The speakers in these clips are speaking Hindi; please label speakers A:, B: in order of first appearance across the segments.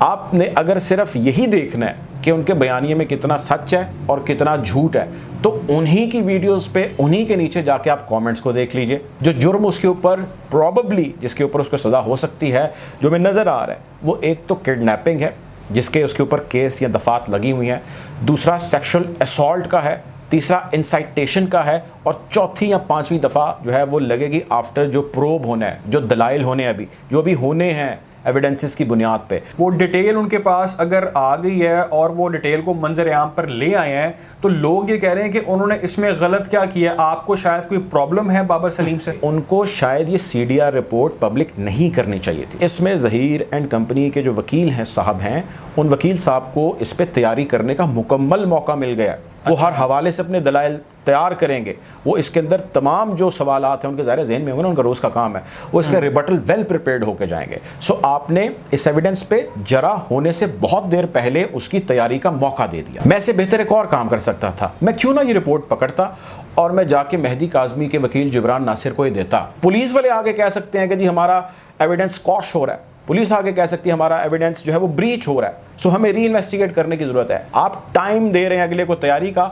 A: आपने अगर सिर्फ यही देखना है कि उनके बयानिए में कितना सच है और कितना झूठ है, तो उन्हीं की वीडियोस पे उन्हीं के नीचे जाके आप कमेंट्स को देख लीजिए। जो जुर्म उसके ऊपर प्रॉबेबली जिसके ऊपर उसको सज़ा हो सकती है, जो हमें नज़र आ रहा है, वो एक तो किडनैपिंग है जिसके उसके ऊपर केस या दफात लगी हुई हैं, दूसरा सेक्सुअल असॉल्ट का है, तीसरा इंसाइटेशन का है, और चौथी या पांचवी दफ़ा जो है वो लगेगी आफ्टर जो प्रोब होना है, जो दलाइल होने हैं, अभी जो अभी होने हैं एविडेंसेस की बुनियाद पे।
B: वो डिटेल उनके पास अगर आ गई है और वो डिटेल को मंजर आम पर ले आए हैं, तो लोग ये कह रहे हैं कि उन्होंने इसमें गलत क्या किया। आपको शायद कोई प्रॉब्लम है बाबर सलीम से?
A: उनको शायद ये CDR रिपोर्ट पब्लिक नहीं करनी चाहिए थी। इसमें ज़हीर एंड कंपनी के जो वकील हैं साहब हैं, उन वकील साहब को इस पर तैयारी करने का मुकम्मल मौका मिल गया। वो हर हवाले से अपने दलाइल तैयार करेंगे। वो इसके अंदर तमाम जो सवालात हैं उनके ज़ाहिर ज़हन में होंगे ना, उनका रोज़ का काम है, वो इसका रिबटल वेल प्रिपेयर्ड होकर जाएंगे। सो आपने इस एविडेंस पे जरा होने से बहुत देर पहले उसकी तैयारी का मौका दे दिया। मैं इससे बेहतर एक और काम कर सकता था, मैं क्यों ना ये रिपोर्ट पकड़ता और मैं जाके मेहदी काज़मी के वकील जिब्रान नासिर को ही देता। पुलिस वाले आगे कह सकते हैं कि जी हमारा एविडेंस स्क्वॉश हो रहा है, पुलिस आगे कह सकती है हमारा एविडेंस जो है वो ब्रीच हो रहा है, सो हमें री इन्वेस्टिगेट करने की जरूरत है। आप टाइम दे रहे हैं अगले को तैयारी का।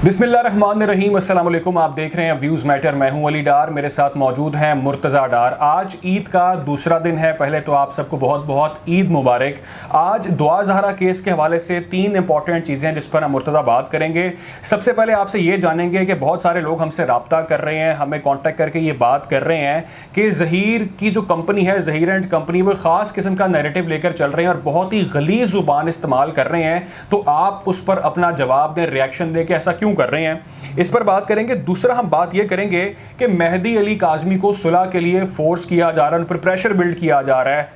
B: बिस्मिल्लाहिर्रहमानिर्रहीम, अस्सलाम वालेकुम। आप देख रहे हैं व्यूज़ मैटर। मैं हूं अली डार, मेरे साथ मौजूद हैं मुर्तज़ा डार। आज ईद का दूसरा दिन है। पहले तो आप सबको बहुत बहुत ईद मुबारक। आज दुआ ज़हरा केस के हवाले से 3 इंपॉर्टेंट चीज़ें हैं जिस पर हम मुर्तज़ा बात करेंगे। सबसे पहले आपसे ये जानेंगे कि बहुत सारे लोग हमसे रब्ता कर रहे हैं, हमें कॉन्टैक्ट करके ये बात कर रहे हैं कि ज़हीर की जो कंपनी है, ज़हीर एंड कंपनी, वो ख़ास किस्म का नैरेटिव लेकर चल रहे हैं और बहुत ही गलीज़ ज़ुबान इस्तेमाल कर रहे हैं। तो आप उस पर अपना जवाब दें, रिएक्शन दें कि ऐसा क्यों कर रहे हैं, इस पर बात करेंगे। दूसरा हम बात यह करेंगे कि मेहदी अली काज़मी को सुलह के लिए फोर्स किया जा रहा है, उन पर प्रेशर बिल्ड किया जा रहा है।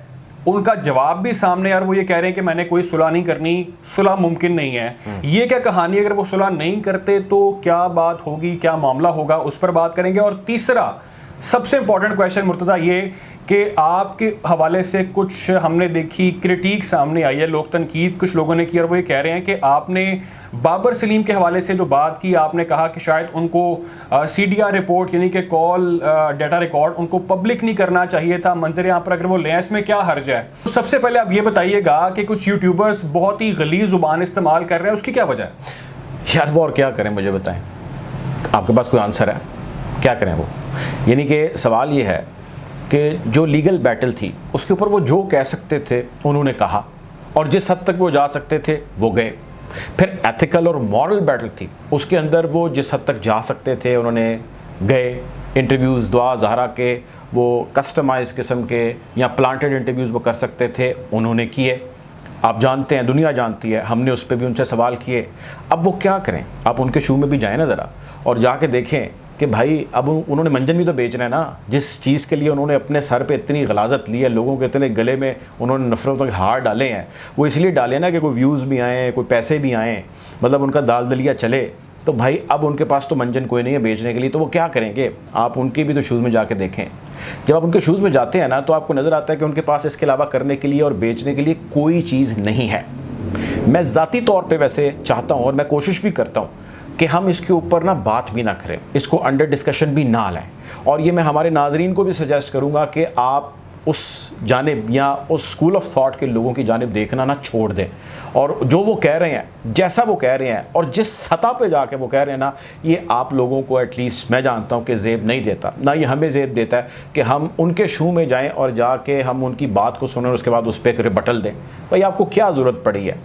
B: उनका जवाब भी सामने यार, वो ये कह रहे हैं कि मैंने कोई सुलह नहीं करनी, सुलह मुमकिन नहीं है। ये क्या कहानी, अगर वो सुलह नहीं करते तो क्या बात होगी, क्या मामला होगा, उस पर बात करेंगे। और तीसरा सबसे इंपॉर्टेंट क्वेश्चन मुर्तज़ा ये कि आपके हवाले से कुछ हमने देखी क्रिटिक सामने आई है, लोग तनकीद कुछ लोगों ने की, और वो ये कह रहे हैं कि आपने बाबर सलीम के हवाले से जो बात की, आपने कहा कि शायद उनको CDR रिपोर्ट यानी कि कॉल डाटा रिकॉर्ड उनको पब्लिक नहीं करना चाहिए था, मंजर यहाँ पर अगर वो लें, इसमें क्या हर्ज है? तो सबसे पहले आप ये बताइएगा कि कुछ यूट्यूबर्स बहुत ही गलीज़ ज़ुबान इस्तेमाल कर रहे हैं, उसकी क्या वजह है?
A: यार वो और क्या करें, मुझे बताएं, आपके पास कोई आंसर है? क्या करें वो? यानी कि सवाल ये है कि जो लीगल बैटल थी उसके ऊपर वो जो कह सकते थे उन्होंने कहा, और जिस हद तक वो जा सकते थे वो गए। फिर एथिकल और मॉरल बैटल थी, उसके अंदर वो जिस हद तक जा सकते थे उन्होंने गए। इंटरव्यूज़ दुआ ज़हरा के वो कस्टमाइज किस्म के या प्लांटेड इंटरव्यूज़ वो कर सकते थे, उन्होंने किए। आप जानते हैं, दुनिया जानती है, हमने उस पर भी उनसे सवाल किए। अब वो क्या करें? आप उनके शू में भी जाएँ ना ज़रा और जाके देखें कि भाई अब उन्होंने मंजन भी तो बेच रहे हैं ना, जिस चीज़ के लिए उन्होंने अपने सर पे इतनी गलाजत ली है, लोगों के इतने गले में उन्होंने नफरतों के हार डाले हैं, वो इसलिए डाले ना कि कोई व्यूज़ भी आएँ, कोई पैसे भी आएँ, मतलब उनका दाल दलिया चले। तो भाई अब उनके पास तो मंजन कोई नहीं है बेचने के लिए, तो वो क्या करेंगे? आप उनके भी तो शूज़ में जाके देखें। जब आप उनके शूज़ में जाते हैं ना, तो आपको नज़र आता है कि उनके पास इसके अलावा करने के लिए और बेचने के लिए कोई चीज़ नहीं है। मैं ज़ाती तौर पर वैसे चाहता हूँ और मैं कोशिश भी करता हूँ कि हम इसके ऊपर ना बात भी ना करें, इसको अंडर डिस्कशन भी ना लाएं। और ये मैं हमारे नाजरीन को भी सजेस्ट करूंगा कि आप उस जानिब या उस स्कूल ऑफ थॉट के लोगों की जानिब देखना ना छोड़ दें, और जो वो कह रहे हैं, जैसा वो कह रहे हैं और जिस सतह पे जाके वो कह रहे हैं ना, ये आप लोगों को एटलीस्ट मैं जानता हूँ कि ज़ेब नहीं देता, ना ये हमें ज़ेब देता है कि हम उनके शू में जाएं और जाके हम उनकी बात को सुनें और उसके बाद उस पर एक रिबटल दें। भाई आपको क्या ज़रूरत पड़ी है?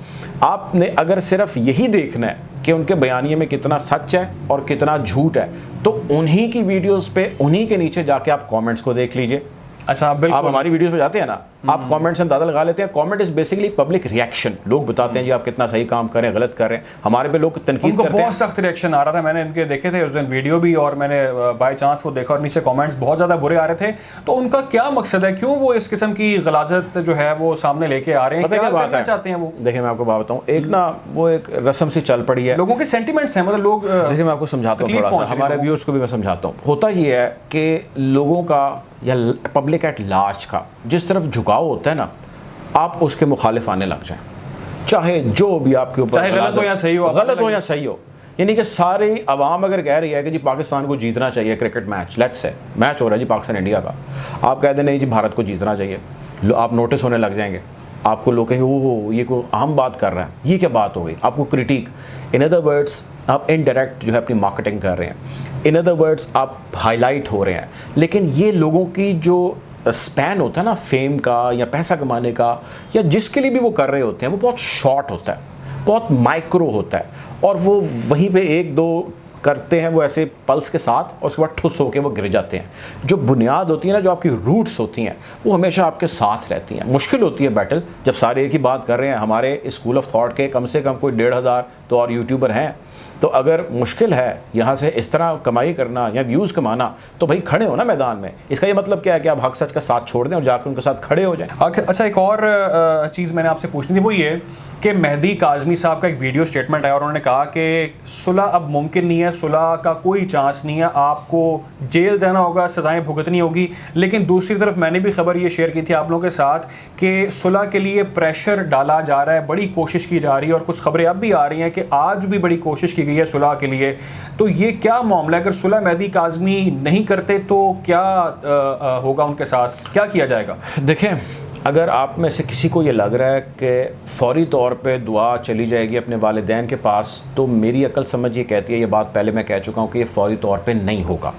A: आपने अगर सिर्फ यही देखना है कि उनके बयानिए में कितना सच है और कितना झूठ है, तो उन्हीं की वीडियोज़ पे उन्हीं के नीचे जाके आप कॉमेंट्स को देख लीजिए।
B: अच्छा,
A: आप हमारी वीडियोस पे जाते हैं ना, आप कमेंट्स से अंदाजा लगा लेते हैं। Comment is basically public reaction. लोग बताते हैं जी आप कितना सही काम कर रहे हैं, गलत कर रहे हैं। हमारे पे लोग तनकीद करते हैं।
B: बहुत सख्त रिएक्शन आ रहा था, मैंने इनके देखे थे उस दिन वीडियो भी, और मैंने बाय चांस वो देखा और नीचे कमेंट्स बहुत ज़्यादा बुरे आ रहे थे। तो उनका क्या मकसद है, क्यों वो इस किस्म की गलाजत जो है वो सामने लेके आ रहे हैं, क्या करना चाहते हैं वो?
A: देखिए मैं आपको बात बताऊँ, एक ना वो एक रस्म सी चल पड़ी है,
B: लोगों के सेंटिमेंट्स हैं, मतलब लोग।
A: देखिए मैं आपको समझाता हूँ थोड़ा सा, हमारे व्यूअर्स को भी मैं समझाता हूँ। होता ये है कि लोगों का या पब्लिक एट लार्ज का जिस तरफ झुकाव होता है ना, आप उसके मुखालिफ आने लग जाएं, चाहे जो भी आपके ऊपर,
B: चाहे गलत हो या सही हो,
A: गलत हो या सही हो। यानी कि सारी आवाम अगर कह रही है कि जी पाकिस्तान को जीतना चाहिए cricket match, let's say match हो रहा है जी पाकिस्तान इंडिया का, आप कह दें नहीं जी भारत को जीतना चाहिए, आप नोटिस होने लग जाएंगे, आपको लोग कहेंगे वो ये कोई आम बात कर रहा है, ये क्या बात हो गई, आपको क्रिटिक। इन अदर वर्ड्स आप इनडायरेक्ट जो है अपनी मार्केटिंग कर रहे हैं, इन अदर वर्ड्स आप हाईलाइट हो रहे हैं। लेकिन ये लोगों की जो स्पैन होता है ना फेम का या पैसा कमाने का, या जिसके लिए भी वो कर रहे होते हैं, वो बहुत शॉर्ट होता है, बहुत माइक्रो होता है, और वो वहीं पे एक दो करते हैं वो ऐसे पल्स के साथ, और उसके बाद ठुस होकर वो गिर जाते हैं। जो बुनियाद होती है ना, जो आपकी रूट्स होती हैं, वो हमेशा आपके साथ रहती हैं। मुश्किल होती है बैटल जब सारे एक ही बात कर रहे हैं। हमारे स्कूल ऑफ थॉट के कम से कम कोई 1,500 तो और यूट्यूबर हैं, तो अगर मुश्किल है यहाँ से इस तरह कमाई करना या व्यूज़ कमाना, तो भाई खड़े हो ना मैदान में। इसका ये मतलब क्या है कि आप हक सच का साथ छोड़ दें और जाकर उनके साथ खड़े हो जाएं।
B: अच्छा, एक और चीज़ मैंने आपसे पूछनी थी, वो ये कि मेहदी काज़मी साहब का एक वीडियो स्टेटमेंट आया और उन्होंने कहा कि सुलह अब मुमकिन नहीं है, सुलह का कोई चांस नहीं है, आपको जेल जाना होगा, सज़ाएं भुगतनी होगी। लेकिन दूसरी तरफ मैंने भी खबर ये शेयर की थी आप लोगों के साथ कि सुलह के लिए प्रेशर डाला जा रहा है, बड़ी कोशिश की जा रही है, और कुछ खबरें अब भी आ रही हैं कि आज भी बड़ी कोशिश की गई है सुलह के लिए। तो ये क्या मामला है? अगर सुलह मेहदी काज़मी नहीं करते तो क्या होगा उनके साथ, क्या किया जाएगा?
A: देखें, अगर आप में से किसी को ये लग रहा है कि फ़ौरी तौर पे दुआ चली जाएगी अपने वालिदैन के पास, तो मेरी अकल समझ ये कहती है, ये बात पहले मैं कह चुका हूँ कि ये फ़ौरी तौर पे नहीं होगा,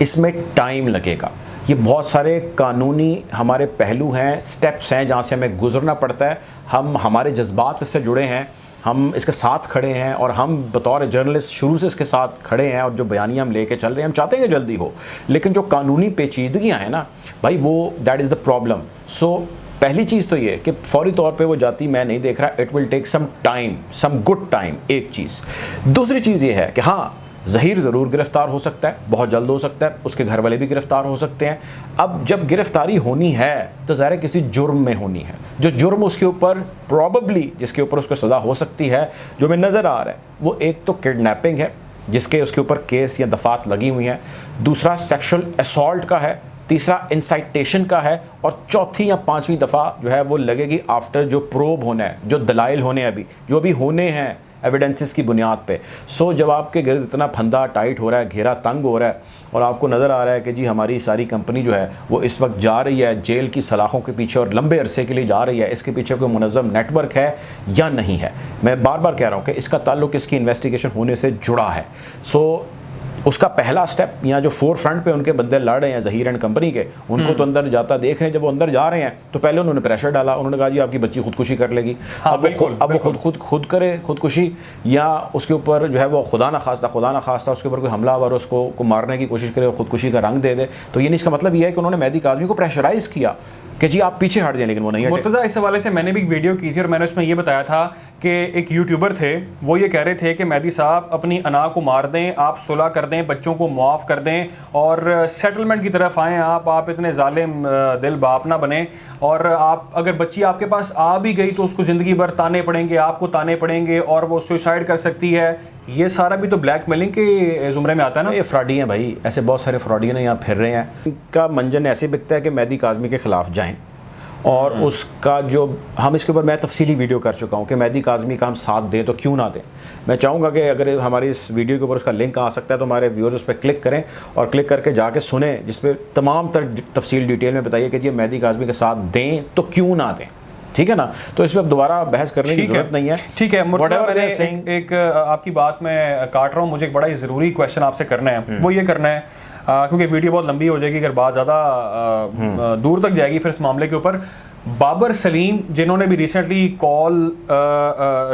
A: इसमें टाइम लगेगा। ये बहुत सारे कानूनी हमारे पहलू हैं, स्टेप्स हैं जहाँ से हमें गुजरना पड़ता है। हमारे जज्बात इससे जुड़े हैं, हम इसके साथ खड़े हैं, और हम बतौर जर्नलिस्ट शुरू से इसके साथ खड़े हैं, और जो बयानियाँ हम लेके चल रहे हैं, हम चाहते हैं कि जल्दी हो। लेकिन जो कानूनी पेचीदगियाँ हैं ना भाई, वो दैट इज़ द प्रॉब्लम। सो पहली चीज़ तो ये कि फ़ौरी तौर पे वो जाती मैं नहीं देख रहा, it will take some time, some good time, एक चीज़। दूसरी चीज़ ये है कि हाँ, ज़हीर ज़रूर गिरफ़्तार हो सकता है, बहुत जल्द हो सकता है, उसके घर वाले भी गिरफ़्तार हो सकते हैं। अब जब गिरफ़्तारी होनी है तो ज़ाहिर किसी जुर्म में होनी है, जो जुर्म उसके ऊपर प्रॉबली जिसके ऊपर उसको सज़ा हो सकती है, जो हमें नज़र आ रहा है, वो एक तो किडनैपिंग है जिसके उसके ऊपर केस या दफ़ात लगी हुई हैं, दूसरा सेक्शुअल असॉल्ट का है, तीसरा इंसाइटेशन का है, और चौथी या पांचवी दफ़ा जो है वो लगेगी आफ्टर जो प्रोब होना है, जो दलाइल होने हैं अभी जो भी होने हैं एविडेंसेस की बुनियाद पे। सो जब आपके गिर्द इतना फंदा टाइट हो रहा है, घेरा तंग हो रहा है, और आपको नज़र आ रहा है कि जी हमारी सारी कंपनी जो है वो इस वक्त जा रही है जेल की सलाखों के पीछे और लंबे अरसे के लिए जा रही है, इसके पीछे कोई मुनज़्ज़म नेटवर्क है या नहीं है? मैं बार बार कह रहा हूँ कि इसका ताल्लुक इसकी इन्वेस्टिगेशन होने से जुड़ा है। सो उसका पहला स्टेप, यहाँ जो फोर फ्रंट पे उनके बंदे लड़ रहे हैं ज़हीर एंड कंपनी के, उनको तो अंदर जाता देख रहे हैं। जब वो अंदर जा रहे हैं तो पहले उन्होंने प्रेशर डाला, उन्होंने कहा जी आपकी बच्ची खुदकुशी कर लेगी।
B: हाँ,
A: अब वो खुद करे खुदकुशी, या उसके ऊपर जो है वो खुदा ना खास्ता उसके ऊपर कोई हमलावर उसको मारने की कोशिश करे और खुदकुशी का रंग दे दे। तो ये नहीं, इसका मतलब ये है कि उन्होंने मेहदी काज़मी को प्रेशराइज़ किया कि जी आप पीछे हट जाए, लेकिन वो नहीं हटे।
B: मुर्तज़ा, इस हवाले से मैंने भी एक वीडियो की थी और मैंने उसमें ये बताया था कि एक यूट्यूबर थे, वो ये कह रहे थे कि मेहदी साहब अपनी अना को मार दें, आप सुलह कर दें, बच्चों को मुआफ़ कर दें और सेटलमेंट की तरफ आएँ। आप इतने जालिम दिल बाप ना बने, और आप अगर बच्ची आपके पास आ भी गई तो उसको ज़िंदगी भर ताने पड़ेंगे, आपको ताने पड़ेंगे, और वो सुसाइड कर सकती है। ये सारा भी तो ब्लैकमेलिंग के ज़ुमरे में आता है ना।
A: ये फ्रॉडी हैं भाई, ऐसे बहुत सारे फ्रॉडियन यहाँ फिर रहे हैं। इनका मंजन ऐसे बिकता है कि मेहदी काज़मी के ख़िलाफ़ जाएं, और उसका जो हम इसके ऊपर मैं तफसीली वीडियो कर चुका हूँ कि मेहदी काज़मी का हम साथ दें तो क्यों ना दें। मैं चाहूँगा कि अगर हमारी इस वीडियो के ऊपर उसका लिंक आ सकता है तो हमारे व्यूअर्स उस पर क्लिक करें और क्लिक करके जाके सुने, जिस पर तमाम तफसील डिटेल में बताइए कि जी मेहदी काज़मी के साथ दें तो क्यों ना दें। ठीक है ना? तो इस पर अब दोबारा बहस करने की जरूरत नहीं है।
B: ठीक है, मैंने एक आपकी बात मैं काट रहा हूँ, मुझे एक बड़ा ही ज़रूरी क्वेश्चन आपसे करना है। वो ये करना है क्योंकि वीडियो बहुत लंबी हो जाएगी अगर बात ज़्यादा दूर तक जाएगी फिर इस मामले के ऊपर। बाबर सलीम, जिन्होंने भी रिसेंटली कॉल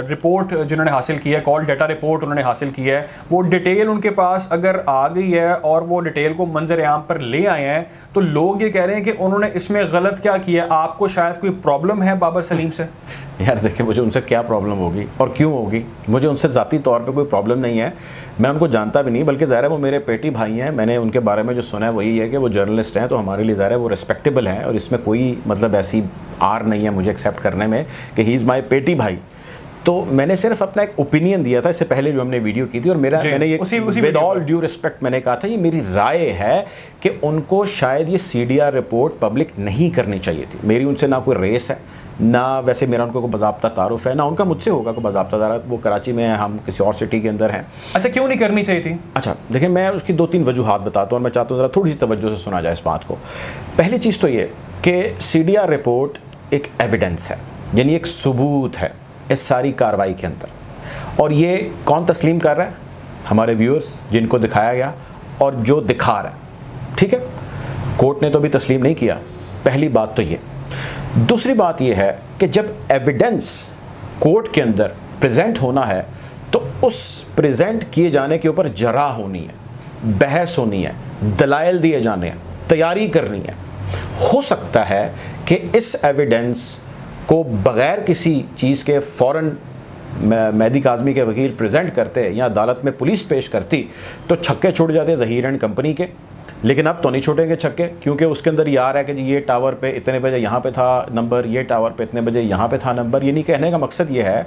B: रिपोर्ट जिन्होंने हासिल की है, कॉल डेटा रिपोर्ट उन्होंने हासिल की है, वो डिटेल उनके पास अगर आ गई है और वो डिटेल को मंजर आम पर ले आए हैं, तो लोग ये कह रहे हैं कि उन्होंने इसमें गलत क्या किया। आपको शायद कोई प्रॉब्लम है बाबर सलीम से?
A: यार देखिए, मुझे उनसे क्या प्रॉब्लम होगी और क्यों होगी? मुझे उनसे ज़ाती तौर पे कोई प्रॉब्लम नहीं है, मैं उनको जानता भी नहीं, बल्कि ज़ाहिर है वो मेरे पेटी भाई हैं। मैंने उनके बारे में जो सुना है वही है कि वो जर्नलिस्ट हैं, तो हमारे लिए ज़ाहिर है वो रिस्पेक्टेबल हैं, और इसमें कोई मतलब ऐसी आर नहीं है मुझे एक्सेप्ट करने में कि ही इज़ माई पेटी भाई। तो मैंने सिर्फ अपना एक ओपिनियन दिया था इससे पहले जो हमने वीडियो की थी, और मेरा मैंने ये विद ऑल ड्यू रिस्पेक्ट मैंने कहा था ये मेरी राय है कि उनको शायद ये CDR रिपोर्ट पब्लिक नहीं करनी चाहिए थी। मेरी उनसे ना कोई रेस है, ना वैसे मेरा उनको कोई बाज़ाब्ता तारुफ है, ना उनका मुझसे होगा कोई बाज़ाब्ता तारुफ। वो कराची में है, हम किसी और सिटी के अंदर हैं।
B: अच्छा, क्यों नहीं करनी चाहिए थी? अच्छा
A: देखिए, मैं उसकी 2-3 वजूहात बताता हूँ और मैं चाहता हूँ ज़रा थोड़ी सी तवज्जो से सुना जाए इस बात को। पहली चीज़ तो ये कि CDR रिपोर्ट एक एविडेंस है, यानी एक सबूत है इस सारी कार्रवाई के अंदर, और ये कौन तस्लीम कर रहा है? हमारे व्यूअर्स जिनको दिखाया गया और जो दिखा रहा है, ठीक है। कोर्ट ने तो अभी तस्लीम नहीं किया, पहली बात तो ये। दूसरी बात ये है कि जब एविडेंस कोर्ट के अंदर प्रेजेंट होना है तो उस प्रेजेंट किए जाने के ऊपर जरा होनी है, बहस होनी है, दलाइल दिए जाने हैं, तैयारी करनी है। हो सकता है कि इस एविडेंस को बग़ैर किसी चीज़ के फ़ौरन मेहदी काज़मी के वकील प्रेजेंट करते या अदालत में पुलिस पेश करती तो छक्के छूट जाते ज़हीर एंड कंपनी के। लेकिन अब तो नहीं छूटेंगे छक्के, क्योंकि उसके अंदर ये आ रहा है कि जी ये टावर पे इतने बजे यहाँ पे था नंबर, ये टावर पे इतने बजे यहाँ पे था नंबर। ये नहीं कहने का मकसद ये है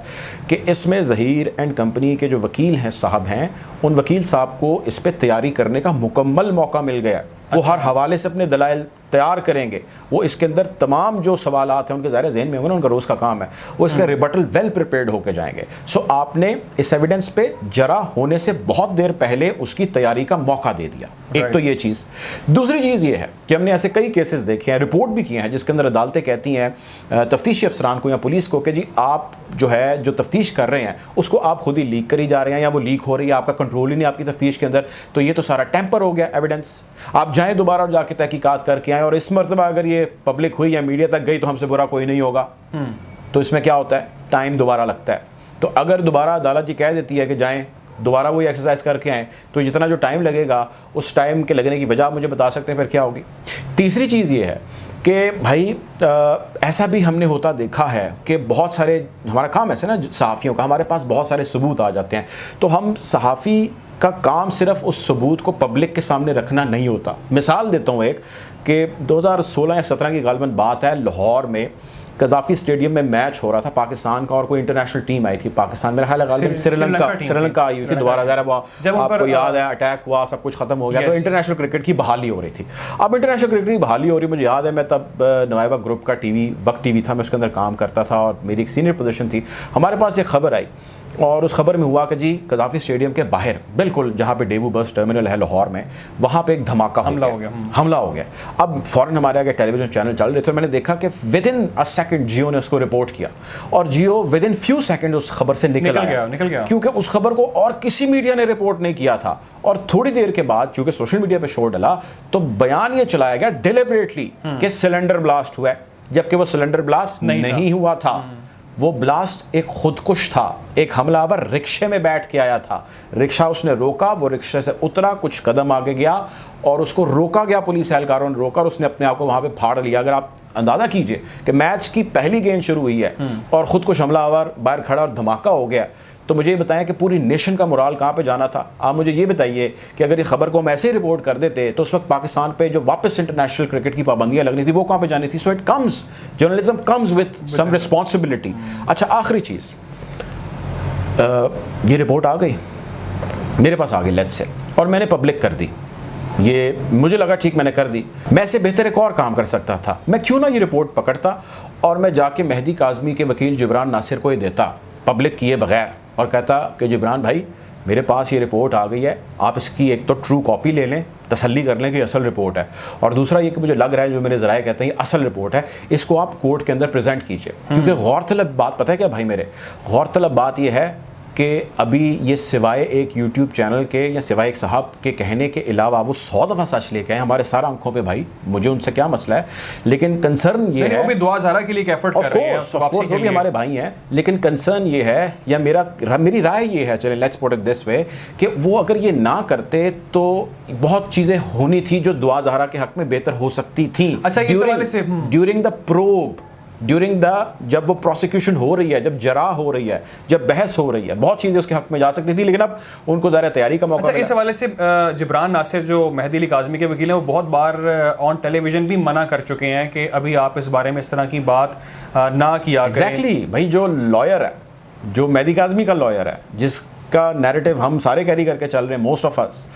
A: कि इसमें ज़हीर एंड कंपनी के जो वकील हैं साहब हैं, उन वकील साहब को इस पर तैयारी करने का मुकम्मल मौका मिल गया। वो हर हवाले से अपने दलाइल तैयार करेंगे। वो इसके अंदर तमाम जो सवालात हैं उनके ज़ाहिर ज़हन में होंगे ना, उनका रोज़ का काम है, वो इसका रिबटल वेल प्रिपेयर्ड होकर जाएंगे। सो आपने इस एविडेंस पे जरा होने से बहुत देर पहले उसकी तैयारी का मौका दे दिया। एक तो ये चीज़। दूसरी चीज़ ये है कि हमने ऐसे कई केसेस देखे हैं, रिपोर्ट भी किए हैं, जिसके अंदर अदालतें कहती हैं तफ्तीशी अफसरान को या पुलिस को कि जी आप जो है जो तफ्तीश कर रहे हैं उसको आप खुद ही लीक करी जा रहे हैं, या वो लीक हो रही है, आपका कंट्रोल ही नहीं आपकी तफ्तीश के अंदर, तो ये तो सारा टेम्पर हो गया एविडेंस। आप जाएँ दोबारा जाके तहकीकात करके आएँ, और इस मरतबा अगर ये पब्लिक हुई या मीडिया तक गई तो हमसे बुरा कोई नहीं होगा। तो इसमें क्या होता है, टाइम दोबारा लगता है। तो अगर दोबारा अदालत ये कह देती है कि जाएं दोबारा वही एक्सरसाइज करके आएँ, तो जितना जो टाइम लगेगा उस टाइम के लगने की वजह आप मुझे बता सकते हैं फिर क्या होगी। तीसरी चीज़ ये है कि भाई ऐसा भी हमने होता देखा है कि बहुत सारे, हमारा काम ऐसे ना सहाफ़ियों का, हमारे पास बहुत सारे सबूत आ जाते हैं, तो हम सहाफ़ी का काम सिर्फ उस सबूत को पब्लिक के सामने रखना नहीं होता। मिसाल देता हूँ एक कि 2016 या 17 की गालिबन बात है, लाहौर में कज़ाफ़ी स्टेडियम में मैच हो रहा था पाकिस्तान का, और कोई इंटरनेशनल टीम आई थी पाकिस्तान, मेरा ख्याल है श्रीलंका आई हुई थी दोबारा। जब आपको याद है अटैक हुआ, सब कुछ खत्म हो गया, तो इंटरनेशनल क्रिकेट की बहाली हो रही थी। अब इंटरनेशनल क्रिकेट की बहाली हो रही, मुझे याद है मैं तब नवाइबा ग्रुप का वक्त टीवी था, मैं उसके अंदर काम करता था और मेरी एक सीनियर पोजीशन थी। हमारे पास एक खबर आई और उस खबर में हुआ कि जी कज़ाफ़ी स्टेडियम के बाहर बिल्कुल जहाँ पे डेवू बस टर्मिनल है लाहौर में, वहाँ पे एक धमाका हमला हो गया। अब फ़ौरन हमारे आगे टेलीविज़न चैनल चल रहे थे, मैंने देखा कि विद इन अ सेकंड जियो ने उसको रिपोर्ट किया, और जियो विद इन फ्यू सेकंड उस खबर से निकल गया, क्योंकि उस खबर को और किसी मीडिया ने रिपोर्ट नहीं किया था। और थोड़ी देर के बाद चूंकि सोशल मीडिया पे शोर डला तो बयान ये चलाया गया डिलिबरेटली कि सिलेंडर ब्लास्ट हुआ है, जबकि वो सिलेंडर ब्लास्ट नहीं हुआ था। वो ब्लास्ट एक खुदकुश था, एक हमलावर रिक्शे में बैठ के आया था, रिक्शा उसने रोका, वो रिक्शे से उतरा, कुछ कदम आगे गया और उसको रोका गया, पुलिस एहलकारों ने रोका और उसने अपने आप को वहाँ पे फाड़ लिया। अगर आप अंदाज़ा कीजिए कि मैच की पहली गेंद शुरू हुई है और खुदकुश हमलावर बाहर खड़ा और धमाका हो गया, तो मुझे ये बताएं कि पूरी नेशन का मोराल कहाँ पे जाना था। आप मुझे ये बताइए कि अगर ये खबर को हम ऐसे ही रिपोर्ट कर देते तो उस वक्त पाकिस्तान पे जो वापस इंटरनेशनल क्रिकेट की पाबंदियां लगनी थी वो कहाँ पे जानी थी। So it comes, journalism comes with some responsibility. अच्छा, आखिरी चीज़, ये रिपोर्ट आ गई मेरे पास, आ गई लेट्स से, और मैंने पब्लिक कर दी। ये मुझे लगा ठीक मैंने कर दी, मैं इससे बेहतर एक और काम कर सकता था। मैं क्यों ना ये रिपोर्ट पकड़ता और मैं जाके मेहदी काज़मी के वकील जिब्रान नासिर को ये देता पब्लिक किए बगैर, और कहता कि जिब्रान भाई मेरे पास ये रिपोर्ट आ गई है, आप इसकी एक तो ट्रू कॉपी ले लें, तसल्ली कर लें कि असल रिपोर्ट है, और दूसरा ये कि मुझे लग रहा है जो मेरे ज़राए कहते हैं ये असल रिपोर्ट है, इसको आप कोर्ट के अंदर प्रेजेंट कीजिए। क्योंकि गौरतलब बात पता है क्या भाई मेरे, गौरतलब बात ये है कि अभी ये सिवाय एक यूट्यूब चैनल के या सिवाय एक साहब के कहने के अलावा वो 100 दफ़ा सच लेके आए हमारे सारा आंखों पे। भाई मुझे उनसे क्या मसला है, लेकिन कंसर्न ये है,
B: वो भी दुआ ज़हरा के लिए एफर्ट कर रहे हैं,
A: वो भी हमारे भाई हैं, लेकिन कंसर्न ये है या मेरी राय ये है, चले let's put it this way, कि वो अगर ये ना करते तो बहुत चीज़ें होनी थी जो दुआ ज़हरा के हक में बेहतर हो सकती थी।
B: अच्छा,
A: ड्यूरिंग द प्रोब, जब वो प्रोसिक्यूशन हो रही है, जब जरा हो रही है, जब बहस हो रही है, बहुत चीज़ें उसके हक में जा सकती थी, लेकिन अब उनको ज़्यादा तैयारी का मौका।
B: अच्छा, इस हवाले से जिब्रान नासिर जो मेहदी अली काज़मी के वकील हैं, वो बहुत बार ऑन टेलीविज़न भी मना कर चुके हैं कि अभी आप इस बारे में इस तरह की बात ना किया करें।
A: एग्जैक्टली भाई, जो लॉयर है जो मेहदी काज़मी का लॉयर है, जिसका नैरेटिव हम सारे कैरी करके चल रहे हैं, मोस्ट ऑफ अस,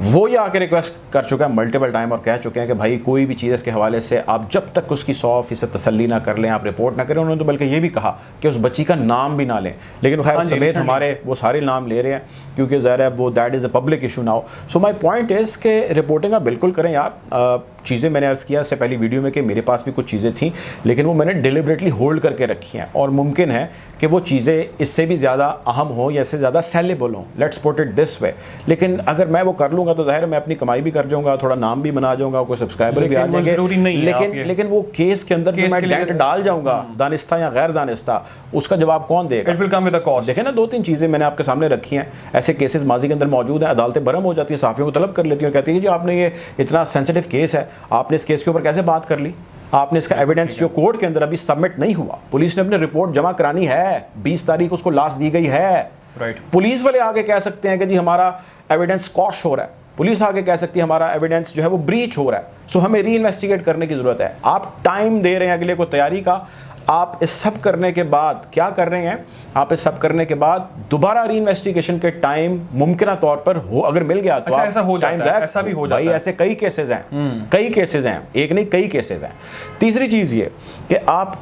A: वो ये आके रिक्वेस्ट कर चुका है मल्टीपल टाइम और कह चुके हैं कि भाई कोई भी चीज़ इसके हवाले से आप जब तक उसकी 100% तसल्ली ना कर लें, आप रिपोर्ट ना करें। उन्होंने तो बल्कि ये भी कहा कि उस बच्ची का नाम भी ना लें, लेकिन खैर समेत हमारे वो सारे नाम ले रहे हैं क्योंकि ज़ाहिर है वो that is a public issue now. So my point is कि रिपोर्टिंग आप बिल्कुल करें यार। चीज़ें मैंने अर्ज़ किया इससे पहली वीडियो में कि मेरे पास भी कुछ चीज़ें थी, लेकिन वो मैंने डिलिबरेटली होल्ड करके रखी हैं और मुमकिन है कि वो चीज़ें इससे भी ज़्यादा अहम हो या इससे ज़्यादा सेलेबल हों, let's put it this way. लेकिन अगर मैं वो कर लूँगा तो ज़ाहिर है मैं अपनी कमाई भी कर जाऊँगा, थोड़ा नाम भी बना जाऊँगा, कोई सब्सक्राइबर भी आ जाएंगे, लेकिन वो केस के अंदर मैं डेंट डाल जाऊँगा, दानिस्ता या गैर दानिस्ता, उसका जवाब कौन देगा?
B: It will come with a cost.
A: देखें ना, 2-3 चीज़ें मैंने आपके सामने रखी हैं, ऐसे केसेस माजी के अंदर मौजूद हैं, अदालतें बरम हो जाती हैं, साफियों को तलब कर लेती हैं, कहती है जी आपने ये इतना सेंसिटिव केस है, आपने इस केस के ऊपर कैसे बात कर ली, आपने इसका एविडेंस जो कोर्ट के अंदर अभी सबमिट नहीं हुआ, पुलिस ने अपनी रिपोर्ट जमा करानी है, 20 तारीख उसको लास्ट दी गई है,
B: राइट।
A: पुलिस वाले आगे कह सकते हैं कि जी हमारा एविडेंस स्क्वॉश हो रहा है, पुलिस आगे कह सकती है हमारा एविडेंस जो है वो ब्रीच हो रहा है, सो हमें री इन्वेस्टिगेट करने की ज़रूरत है। आप टाइम दे रहे हैं अगले को तैयारी का, आप इस सब करने के बाद क्या कर रहे हैं, आप इस सब करने के बाद दोबारा री इन्वेस्टिगेशन के टाइम मुमकिन तौर पर हो, अगर मिल गया तो
B: ऐसा हो जाता है, ऐसा भी हो जाता है।
A: ऐसे कई केसेस हैं, कई केसेस हैं, एक नहीं कई केसेस हैं। तीसरी चीज़ ये कि आप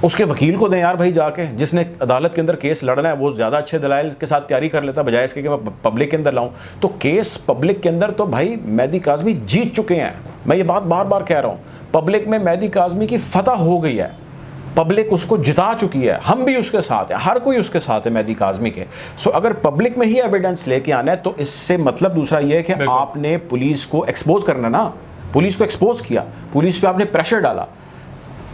A: उसके वकील को दें यार भाई, जाके जिसने अदालत के अंदर केस लड़ना है वो ज़्यादा अच्छे दलाइल के साथ तैयारी कर लेता, बजाय इसके कि मैं पब्लिक के अंदर लाऊं। तो केस पब्लिक के अंदर तो भाई मेहदी काज़मी जीत चुके हैं, मैं ये बात बार बार कह रहा हूँ, पब्लिक में मेहदी काज़मी की फतह हो गई है, पब्लिक उसको जिता चुकी है, हम भी उसके साथ हैं, हर कोई उसके साथ है मेहदी काज़मी के। सो अगर पब्लिक में ही एविडेंस लेके आना है तो इससे मतलब दूसरा ये है कि आपने पुलिस को एक्सपोज करना ना, पुलिस को एक्सपोज किया, पुलिस पे आपने प्रेशर डाला,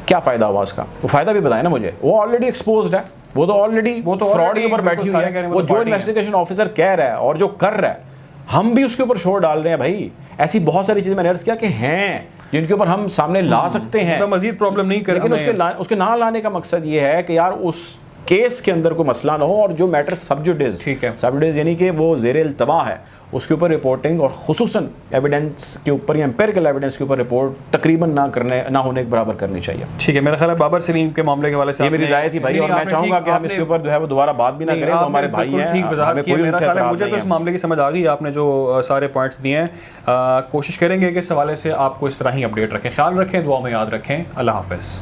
A: क्या फ़ायदा हुआ उसका? वो फ़ायदा भी बताए ना मुझे, वो ऑलरेडी एक्सपोज्ड है, वो तो ऑलरेडी फ्रॉड के ऊपर बैठी हुई है, वो जो इन्वेस्टिगेशन ऑफिसर कह रहा है और जो कर रहा है हम भी उसके ऊपर शोर डाल रहे हैं भाई। ऐसी बहुत सारी चीज़ें मैंने अर्ज़ किया कि हैं जिनके ऊपर हम सामने ला सकते हैं,
B: मजीद प्रॉब्लम नहीं कर,
A: लेकिन उसके ना लाने का मकसद ये है कि यार उस केस के अंदर कोई मसला ना हो और जो मैटर सब जुडिस,
B: ठीक है,
A: सब जुडिस यानी कि वो ज़ेरे इल्तवा है, उसके ऊपर रिपोर्टिंग और खुसूसन एविडेंस के ऊपर या एम्पिरिकल एविडेंस के ऊपर रिपोर्ट तकरीबन ना होने के बराबर करनी चाहिए।
B: ठीक है, मेरा ख्याल है बाबर सलीम के मामले के हवाले से
A: ये मेरी राय थी भाई, और मैं चाहूंगा कि हम इसके ऊपर जो है वो दोबारा बात भी ना करें, वो हमारे भाई हैं,
B: ठीक वजाहत की। मेरा ख्याल है मुझे तो इस मामले की समझ आ गई, आपने जो सारे पॉइंट्स दिए हैं। कोशिश करेंगे कि इस हवाले से आपको इस तरह ही अपडेट रखें। ख्याल रखें, दुआ में याद रखें। अल्लाह हाफ़िज़।